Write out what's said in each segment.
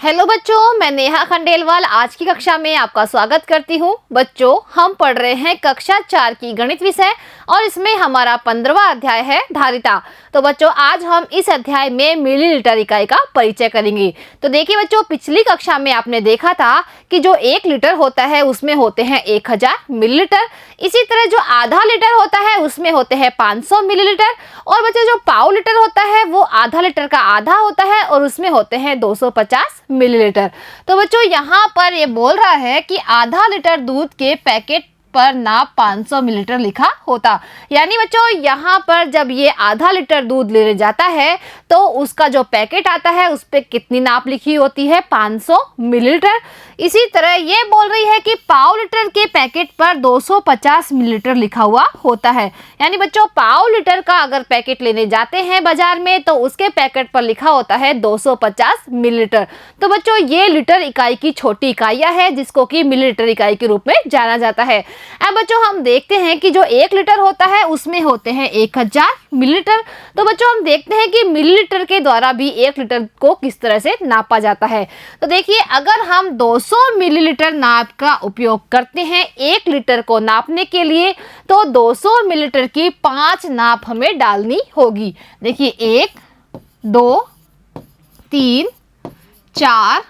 Hello बच्चों, मैं नेहा खंडेलवाल आज की कक्षा में आपका स्वागत करती हूँ। बच्चों, हम पढ़ रहे हैं कक्षा 4 की गणित विषय और इसमें हमारा 15वां अध्याय है धारिता। तो बच्चों, आज हम इस अध्याय में मिलीलीटर इकाई का परिचय करेंगे। तो देखिए बच्चों, पिछली कक्षा में आपने देखा था कि जो 1 लीटर होता है उसमें होते हैं 1000 मिलीलीटर। इसी तरह जो आधा लीटर होता है उसमें होते हैं 500 मिलीलीटर। और बच्चों, जो पाव लीटर होता है वो आधा लीटर का आधा होता है और उसमें होते हैं 250 मिलीलीटर। तो बच्चों, यहाँ पर ये बोल रहा है कि आधा लीटर दूध के पैकेट पर नाप 500 मिलीलीटर लिखा होता। यानी बच्चों, यहाँ पर जब ये आधा लीटर दूध लेने जाता है तो उसका जो पैकेट आता है उस पर कितनी नाप लिखी होती है? 500 मिलीलीटर। इसी तरह ये बोल रही है कि पाव लीटर के पैकेट पर 250 मिलीलीटर लिखा हुआ होता है। यानी बच्चों, पाव लीटर का अगर पैकेट लेने जाते हैं बाजार में तो उसके पैकेट पर लिखा होता है 250 मिलीलीटर। तो बच्चों, ये लीटर इकाई की छोटी इकाइयां है जिसको कि मिलीलीटर इकाई के रूप में जाना जाता है। अब बच्चों, हम देखते हैं कि जो 1 लीटर होता है उसमें होते हैं 1000 मिलीलीटर। तो बच्चों, हम देखते हैं कि मिलीलीटर के द्वारा भी 1 लीटर को किस तरह से नापा जाता है। तो देखिए, अगर हम 200 मिलीलीटर नाप का उपयोग करते हैं 1 लीटर को नापने के लिए तो 200 मिलीलीटर की 5 नाप हमें डालनी होगी। देखिए, 1, 2, 3, 4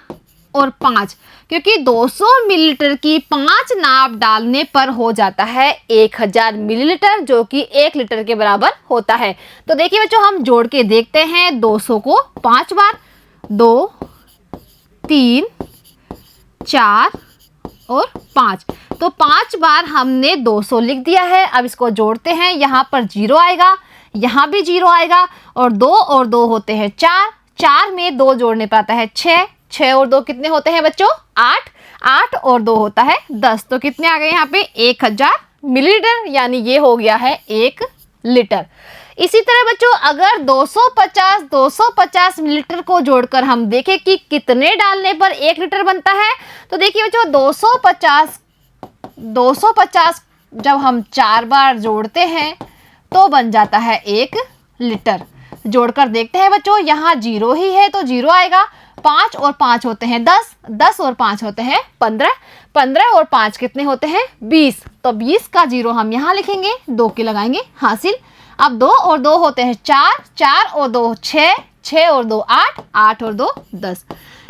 और 5, क्योंकि 200 मिलीलीटर की 5 नाप डालने पर हो जाता है 1000 मिलीलीटर, जो कि 1 लीटर के बराबर होता है। तो देखिए बच्चों, हम जोड़ के देखते हैं 200 को 5 बार, 2, 3, 4 और 5। तो 5 बार हमने 200 लिख दिया है। अब इसको जोड़ते हैं, यहाँ पर 0 आएगा, यहाँ भी 0 आएगा और 2 होते हैं 4। 4 में 2 जोड़ने पर आता है 6। 6 और 2 कितने होते हैं बच्चों? 8। 8 और 2 होता है 10। तो कितने आ गए यहाँ पे? 1000 मिलीलीटर, यानी ये हो गया है 1 लीटर। इसी तरह बच्चों, अगर 250 मिलीलीटर को जोड़कर हम देखें कि कितने डालने पर 1 लीटर बनता है। तो देखिए बच्चों, 250 जब हम 4 बार जोड़ते हैं तो बन जाता है 1 लीटर। जोड़कर देखते हैं बच्चों, यहाँ 0 ही है तो 0 आएगा। 5 और 5 होते हैं 10, 10 और 5 होते हैं 15, 15 और 5 कितने होते हैं? 20। तो 20 का 0 हम यहाँ लिखेंगे, 2 के लगाएंगे हासिल। अब 2 और 2 होते हैं 4, 4 और 2 6, 6 और 2 8, 8 और 2 10।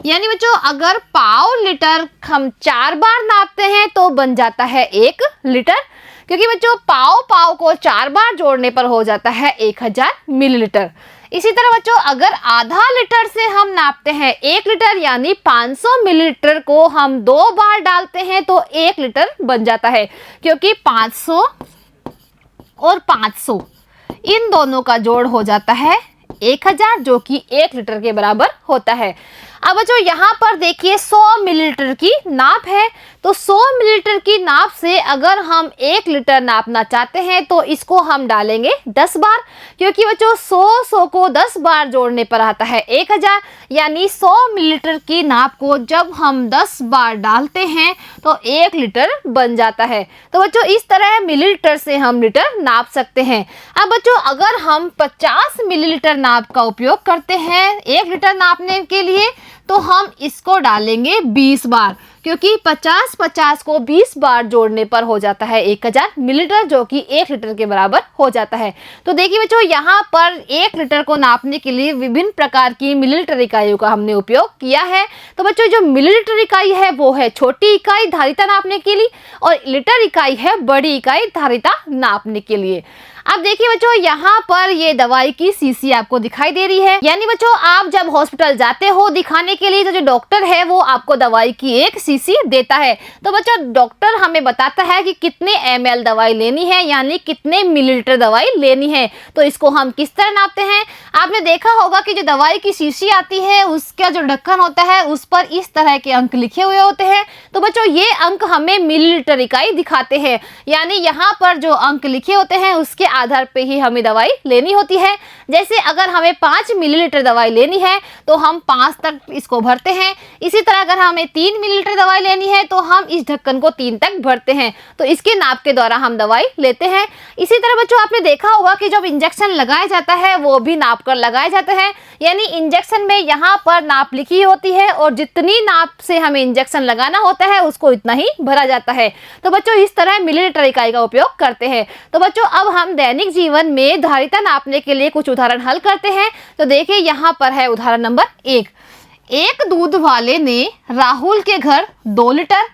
यानी बच्चों, अगर पाव लीटर हम 4 बार नापते हैं तो बन जाता है 1 लीटर, क्योंकि बच्चों पाव को 4 बार जोड़ने पर हो जाता है 1000 मिलीलीटर। इसी तरह बच्चों, अगर आधा लीटर से हम नापते हैं 1 लीटर, यानी 500 मिलीलीटर को हम 2 बार डालते हैं तो 1 लीटर बन जाता है, क्योंकि 500 और 500 इन दोनों का जोड़ हो जाता है 1000, जो कि 1 लीटर के बराबर होता है। अब बच्चों, यहाँ पर देखिए 100 मिलीलीटर की नाप है। तो 100 मिलीलीटर की नाप से अगर हम 1 लीटर नापना चाहते हैं तो इसको हम डालेंगे 10 बार, क्योंकि बच्चों 100 को 10 बार जोड़ने पर आता है 1000। यानी 100 मिलीलीटर की नाप को जब हम 10 बार डालते हैं तो 1 लीटर बन जाता है। तो बच्चों, इस तरह मिलीलीटर से हम लीटर नाप सकते हैं। अब बच्चों, अगर हम 50 मिलीलीटर नाप का उपयोग करते हैं 1 लीटर नापने के लिए तो हम इसको डालेंगे 20 बार, क्योंकि 50 को 20 बार जोड़ने पर हो जाता है 1000 मिलीलीटर, जो कि 1 लीटर के बराबर हो जाता है। तो देखिए बच्चों, यहाँ पर 1 लीटर को नापने के लिए विभिन्न प्रकार की मिलीलीटर इकाइयों का हमने उपयोग किया है। तो बच्चों, जो मिलीलीटर इकाई है वो है छोटी इकाई धारिता नापने के लिए, और लीटर इकाई है बड़ी इकाई धारिता नापने के लिए। अब देखिए बच्चों, यहाँ पर ये दवाई की शीशी आपको दिखाई दे रही है। यानी बच्चों, आप जब हॉस्पिटल जाते हो दिखाने के लिए तो जो डॉक्टर है वो आपको दवाई की एक शीशी देता है। तो बच्चों, डॉक्टर हमें बताता है कि कितने ml दवाई लेनी है, यानी कितने मिलीलीटर दवाई लेनी है। तो इसको हम किस तरह नापते हैं? आपने देखा होगा कि जो दवाई की शीशी आती है उसका जो ढक्कन होता है उस पर इस तरह के अंक लिखे हुए होते हैं। तो बच्चों, ये अंक हमें मिलीलीटर इकाई दिखाते हैं। यानी यहाँ पर जो अंक लिखे होते हैं उसके आधार पे ही हमें दवाई लेनी होती है। जैसे अगर हमें 5 मिलीलीटर दवाई लेनी है तो हम 5 तक इसको भरते हैं। इसी तरह अगर हमें 3 मिलीलीटर दवाई लेनी है तो हम इस ढक्कन को 3 तक भरते हैं। तो इसके नाप के द्वारा हम दवाई लेते हैं। इसी तरह बच्चों, आपने देखा होगा कि जब इंजेक्शन लगाया जाता है वो भी नाप कर लगाया जाता है। यानी इंजेक्शन में यहाँ पर नाप लिखी होती है और जितनी नाप से हमें इंजेक्शन लगाना होता है उसको इतना ही भरा जाता है। तो बच्चों इस तरह मिलीलीटर इकाई का उपयोग करते हैं। तो बच्चों अब हम दैनिक जीवन में धारिता नापने के लिए कुछ उदाहरण हल करते हैं। तो देखिए यहाँ पर है उदाहरण नंबर 1। एक दूध वाले ने राहुल के घर 2 लीटर,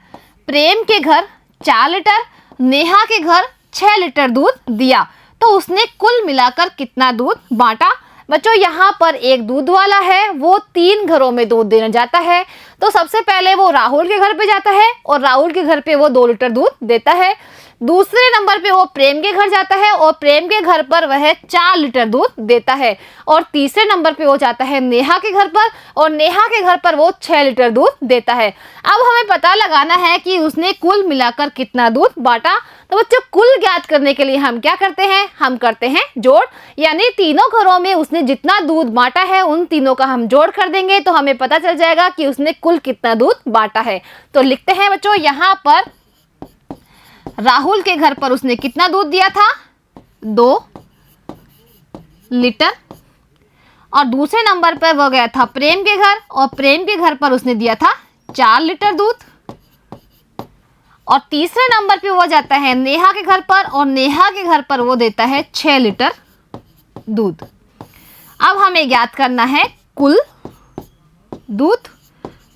प्रेम के घर 4 लीटर, नेहा के घर 6 लीटर दूध दिया, तो उसने कुल मिलाकर कितना दूध बांटा। बच्चों यहाँ पर एक दूध वाला है, वो 3 घरों में दूध देने जाता है। तो सबसे पहले वो राहुल के घर पे जाता है और राहुल के घर पे वो 2 लीटर दूध देता है। दूसरे नंबर पे वो प्रेम के घर जाता है और प्रेम के घर पर वह 4 लीटर दूध देता है। और तीसरे नंबर पे वो जाता है नेहा के घर पर और नेहा के घर पर वो 6 लीटर दूध देता है। अब हमें पता लगाना है कि उसने कुल मिलाकर कितना दूध बांटा। तो बच्चों कुल ज्ञात करने के लिए हम क्या करते हैं, हम करते हैं जोड़। यानी तीनों घरों में उसने जितना दूध बांटा है उन तीनों का हम जोड़ कर देंगे तो हमें पता चल जाएगा कि उसने कुल कितना दूध बांटा है। तो लिखते हैं बच्चों यहाँ पर राहुल के घर पर उसने कितना दूध दिया था, 2 लीटर। और दूसरे नंबर पर वो गया था प्रेम के घर और प्रेम के घर पर उसने दिया था 4 लीटर दूध। और तीसरे नंबर पे वो जाता है नेहा के घर पर और नेहा के घर पर वो देता है 6 लीटर दूध। अब हमें ज्ञात करना है कुल दूध।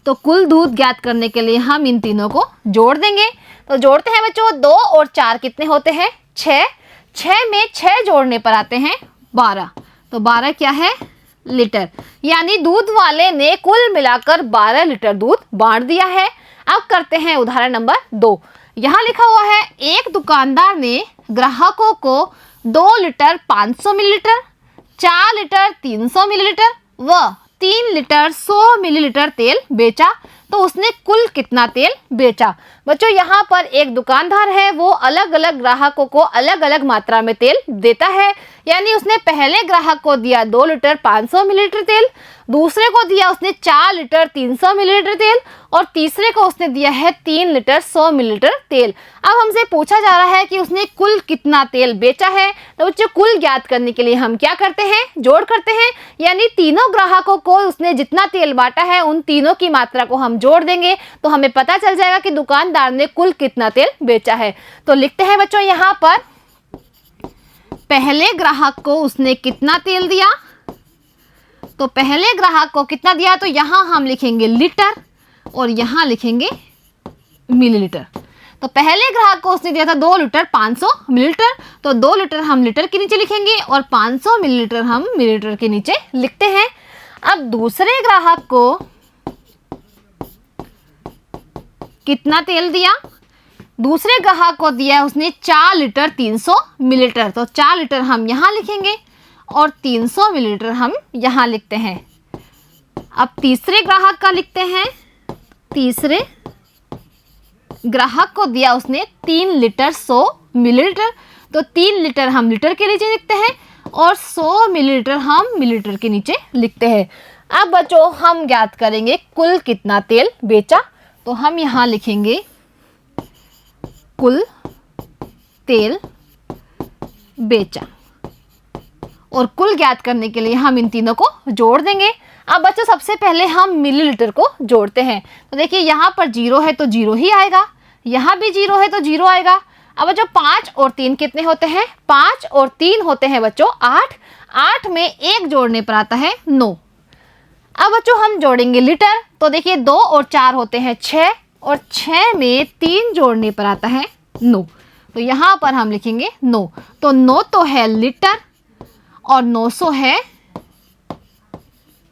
तो कुल दूध ज्ञात करने के लिए हम इन तीनों को जोड़ देंगे। तो जोड़ते हैं बच्चों, 2 और 4 कितने होते हैं, 6। 6 में 6 जोड़ने पर आते हैं 12। तो 12 क्या है, लीटर। यानी दूध वाले ने कुल मिलाकर 12 लीटर दूध बांट दिया है। अब करते हैं उदाहरण नंबर 2। यहाँ लिखा हुआ है एक दुकानदार ने ग्राहकों को 2 लीटर 500 मिलीलीटर, 4 लीटर 300 मिलीलीटर व 3 लीटर 100 मिलीलीटर तेल बेचा, तो उसने कुल कितना तेल बेचा। बच्चों यहाँ पर एक दुकानदार है, वो अलग अलग ग्राहकों को अलग अलग मात्रा में तेल देता है। यानी उसने पहले ग्राहक को दिया 2 लीटर 500 मिलीलीटर तेल, दूसरे को दिया उसने 4 लीटर 300 मिलीलीटर तेल और तीसरे को उसने दिया है 3 लीटर 100 मिलीलीटर तेल। अब हमसे पूछा जा रहा है कि उसने कुल कितना तेल बेचा है। तो बच्चों कुल ज्ञात करने के लिए हम क्या करते हैं, जोड़ करते हैं। यानी तीनों ग्राहकों को उसने जितना तेल बांटा है उन तीनों की मात्रा को हम जोड़ देंगे तो हमें पता चल जाएगा कि दुकानदार ने कुल कितना तेल बेचा है। तो लिखते हैं बच्चों यहाँ पर पहले ग्राहक को उसने कितना तेल दिया। तो पहले ग्राहक को कितना दिया, तो यहाँ हम लिखेंगे लीटर और यहाँ लिखेंगे मिलीलीटर। तो पहले ग्राहक को उसने दिया था 2 लीटर 500 मिलीलीटर, तो 2 लीटर हम लीटर के नीचे लिखेंगे और 500 मिलीलीटर हम मिलीलीटर के नीचे लिखते हैं। अब दूसरे ग्राहक को कितना तेल दिया, दूसरे ग्राहक को दिया उसने 4 लीटर 300 मिलीलीटर, तो 4 लीटर हम यहाँ लिखेंगे और 300 मिलीलीटर हम यहाँ लिखते हैं। अब तीसरे ग्राहक का लिखते हैं, तीसरे ग्राहक को दिया उसने 3 लीटर 100 मिलीलीटर, तो 3 लीटर हम लीटर के नीचे लिखते हैं और 100 मिलीलीटर हम मिलीलीटर के नीचे लिखते हैं। अब बच्चों हम ज्ञात करेंगे कुल कितना तेल बेचा। तो हम यहाँ लिखेंगे कुल तेल बेचा और कुल ज्ञात करने के लिए हम इन तीनों को जोड़ देंगे। अब बच्चों सबसे पहले हम मिलीलीटर को जोड़ते हैं। तो देखिए यहाँ पर 0 है तो 0 ही आएगा, यहाँ भी 0 है तो 0 आएगा। अब बच्चों 5 और 3 कितने होते हैं, 5 और 3 होते हैं बच्चों 8। 8 में 1 जोड़ने पर आता है 9। अब बच्चों हम जोड़ेंगे लीटर। तो देखिए 2 और 4 होते हैं 6 और 6 में 3 जोड़ने पर आता है 9। तो यहाँ पर हम लिखेंगे 9। तो 9 तो है लीटर और 900 है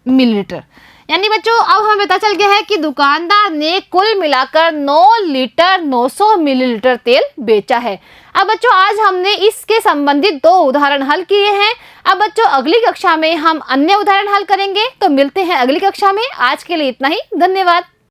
मिलीलीटर। यानी बच्चों अब हमें पता चल गया है कि दुकानदार ने कुल मिलाकर 9 लीटर 900 मिलीलीटर तेल बेचा है। अब बच्चों आज हमने इसके संबंधित 2 उदाहरण हल किए हैं। अब बच्चों अगली कक्षा में हम अन्य उदाहरण हल करेंगे। तो मिलते हैं अगली कक्षा में। आज के लिए इतना ही, धन्यवाद।